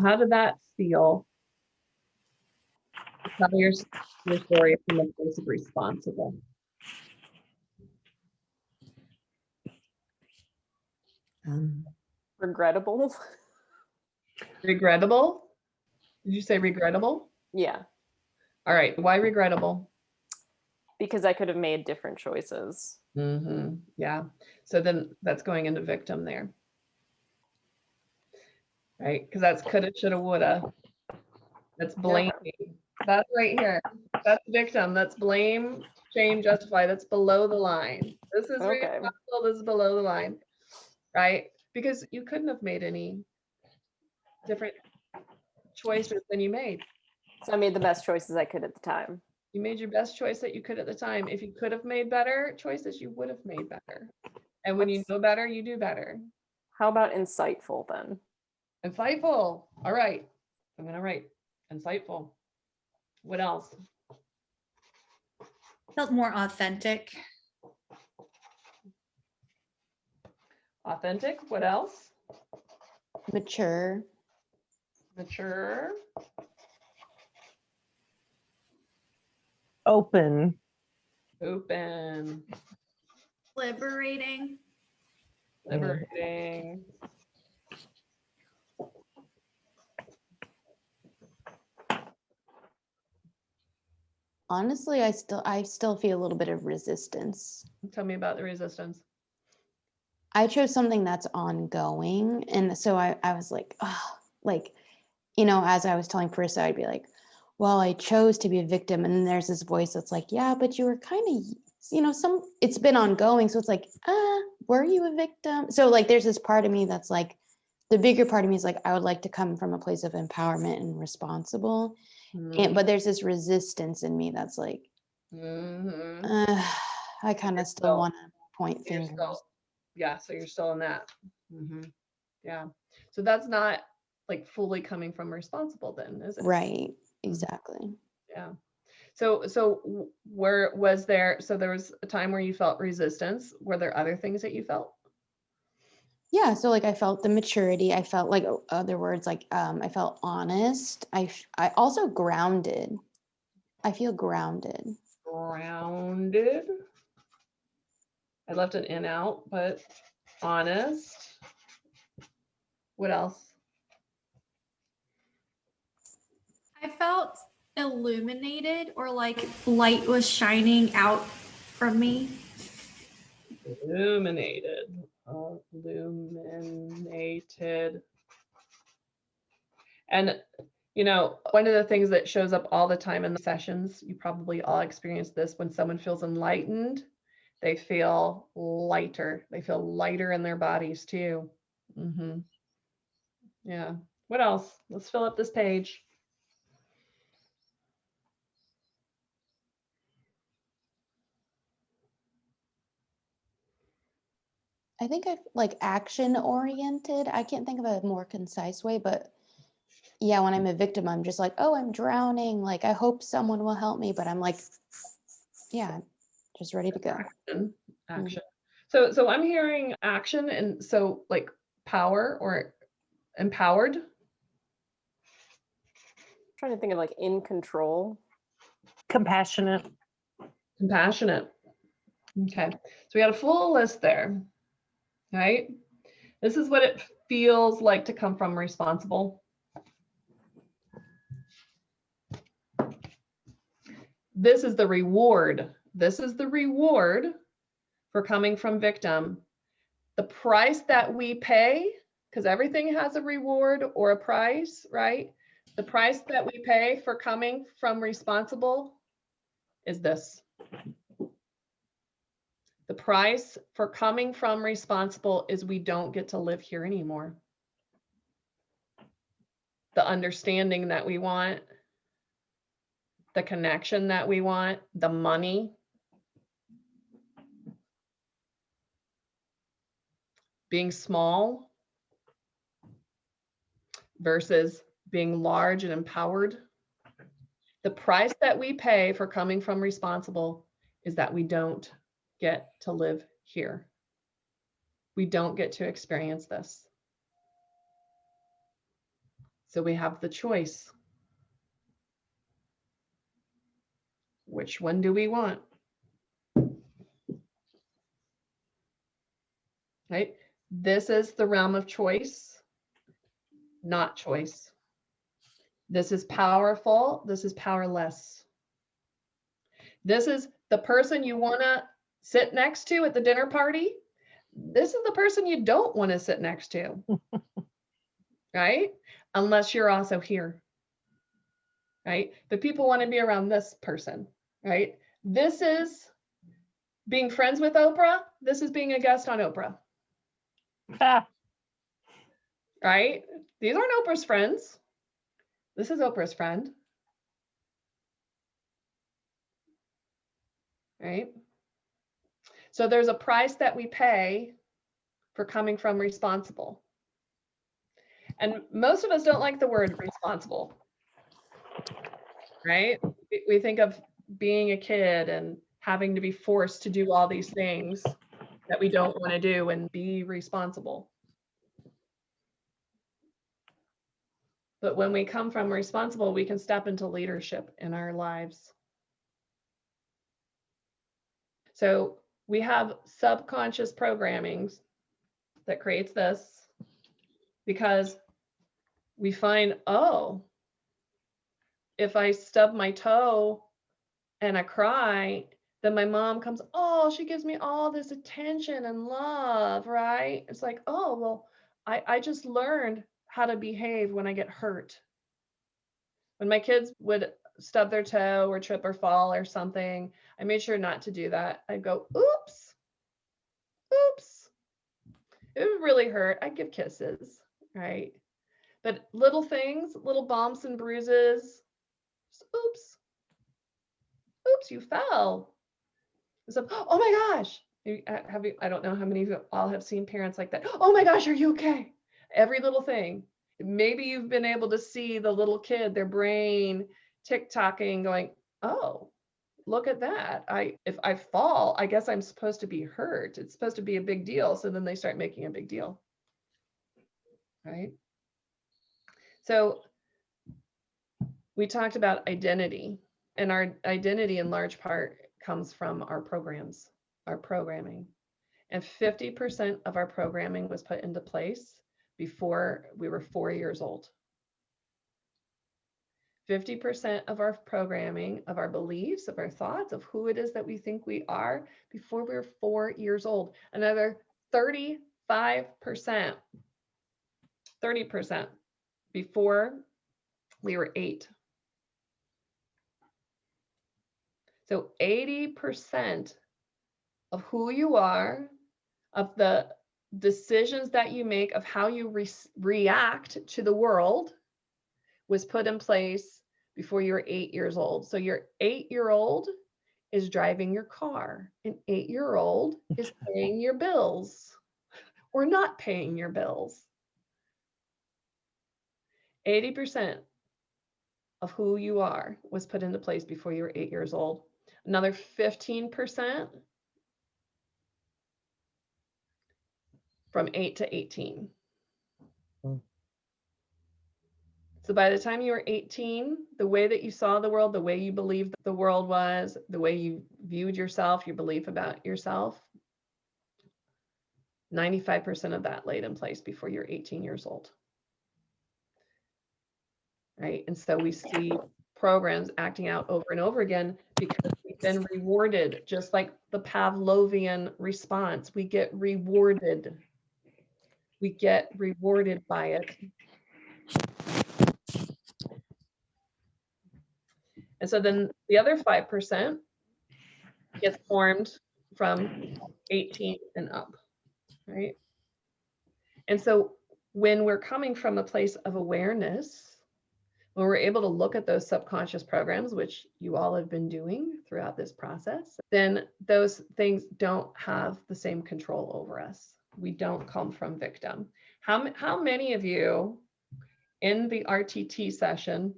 How did that feel? Tell your story from the place of responsible. Regrettable. Regrettable? Did you say regrettable? Yeah, All right. Why regrettable? because I could have made different choices. Yeah. So then that's going into victim there. Right? Because that's coulda, shoulda, woulda. That's blaming. That's right here. That's victim. That's blame, shame, justify. That's below the line. This is Okay. responsible. This is below the line. Right? Because you couldn't have made any different choices than you made. So I made the best choices I could at the time. You made your best choice that you could at the time. If you could have made better choices, you would have made better. And when you know better, you do better. How about insightful then? Insightful. All right. I'm going to write insightful. What else? Felt more authentic. Authentic. What else? Mature. Mature. Open. Open. Liberating. Liberating. Honestly, I still feel a little bit of resistance. Tell me about the resistance. I chose something that's ongoing. And so I was like, oh, like, you know, as I was telling Carissa, I'd be like, well, I chose to be a victim. And then there's this voice that's like, yeah, but you were kind of, you know, it's been ongoing. So it's like, were you a victim? So like, there's this part of me that's like, the bigger part of me is like, I would like to come from a place of empowerment and responsible. But there's this resistance in me that's like, I kind of still want to point fingers. Yeah, so you're still in that. Yeah. So that's not like fully coming from responsible then, is it? Right. Exactly. Yeah. So where was there, so there was a time where you felt resistance. Were there other things that you felt? Yeah, so like I felt the maturity. I felt like other words like I felt honest. I also grounded. I feel grounded. Grounded. I left an in out, but honest. What else? I felt illuminated, or like light was shining out from me. Illuminated. Illuminated. And you know, one of the things that shows up all the time in the sessions, you probably all experience this, when someone feels enlightened, they feel lighter. They feel lighter in their bodies too. Yeah. What else? Let's fill up this page. I think I like action oriented. I can't think of a more concise way, but yeah, when I'm a victim, I'm just like, oh, I'm drowning. Like, I hope someone will help me, but I'm like, yeah, just ready to go. Action. So I'm hearing action, and so like power or empowered. I'm trying to think of like in control. Compassionate. Compassionate. Okay. So we got a full list there. Right? This is what it feels like to come from responsible. This is the reward. This is the reward for coming from victim. The price that we pay, because everything has a reward or a price, right? The price that we pay for coming from responsible is this. The price for coming from responsible is we don't get to live here anymore. The understanding that we want, the connection that we want, the money, being small versus being large and empowered. The price that we pay for coming from responsible is that we don't get to live here. We don't get to experience this. So we have the choice. Which one do we want? Right? This is the realm of choice, not choice. This is powerful. This is powerless. This is the person you want to sit next to at the dinner party. This is the person you don't want to sit next to, right? Unless you're also here, right? But people want to be around this person, right? This is being friends with Oprah. This is being a guest on Oprah, Ah, right? These aren't Oprah's friends. This is Oprah's friend, right? So there's a price that we pay for coming from responsible. And most of us don't like the word responsible, right? We think of being a kid and having to be forced to do all these things that we don't want to do and be responsible. But when we come from responsible, we can step into leadership in our lives. So we have subconscious programmings that creates this because we find, oh, if I stub my toe and I cry, then my mom comes, oh, she gives me all this attention and love, right? It's like, oh, well, I just learned how to behave when I get hurt. When my kids would stub their toe or trip or fall or something, I made sure not to do that. I'd go, oops, oops. It would really hurt. I'd give kisses, right? But little things, little bumps and bruises, just, oops, oops, you fell. So, oh my gosh. Have you, I don't know how many of you all have seen parents like that. Oh my gosh, are you okay? Every little thing. Maybe you've been able to see the little kid, their brain tick-tocking, going, oh, look at that. If I fall, I guess I'm supposed to be hurt. It's supposed to be a big deal. So then they start making a big deal. Right? So we talked about identity, and our identity in large part comes from our programs, our programming. And 50% of our programming was put into place before we were 4 years old. 50% of our programming, of our beliefs, of our thoughts, of who it is that we think we are before we were 4 years old. Another 35%, 30% before we were 8. So 80% of who you are, of the decisions that you make, of how you react to the world was put in place before you were 8 years old. So your 8-year-old is driving your car. An 8-year-old is paying your bills or not paying your bills. 80% of who you are was put into place before you were 8 years old. Another 15% from 8 to 18. So by the time you were 18, the way that you saw the world, the way you believed the world was, the way you viewed yourself, your belief about yourself, 95% of that laid in place before you're 18 years old. Right? And so we see programs acting out over and over again because we've been rewarded, just like the Pavlovian response. We get rewarded. We get rewarded by it. And so then the other 5% gets formed from 18 and up, right? And so when we're coming from a place of awareness, when we're able to look at those subconscious programs, which you all have been doing throughout this process, then those things don't have the same control over us. We don't come from victim. How many of you in the RTT session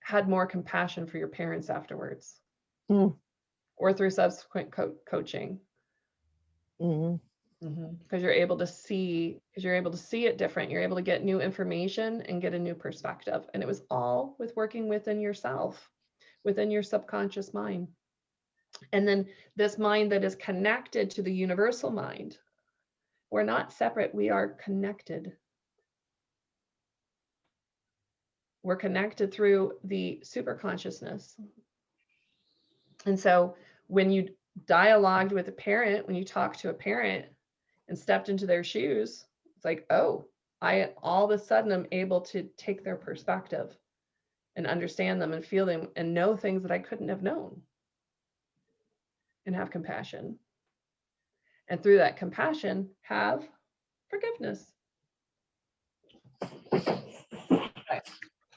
had more compassion for your parents afterwards or through subsequent coaching? Mm-hmm. Because you're able to see, it different. You're able to get new information and get a new perspective. And it was all with working within yourself, within your subconscious mind. And then this mind that is connected to the universal mind. We're not separate, we are connected. We're connected through the superconsciousness. And so when you dialogued with a parent, when you talked to a parent and stepped into their shoes, it's like, oh, I all of a sudden am able to take their perspective and understand them and feel them and know things that I couldn't have known, and have compassion. And through that compassion, have forgiveness.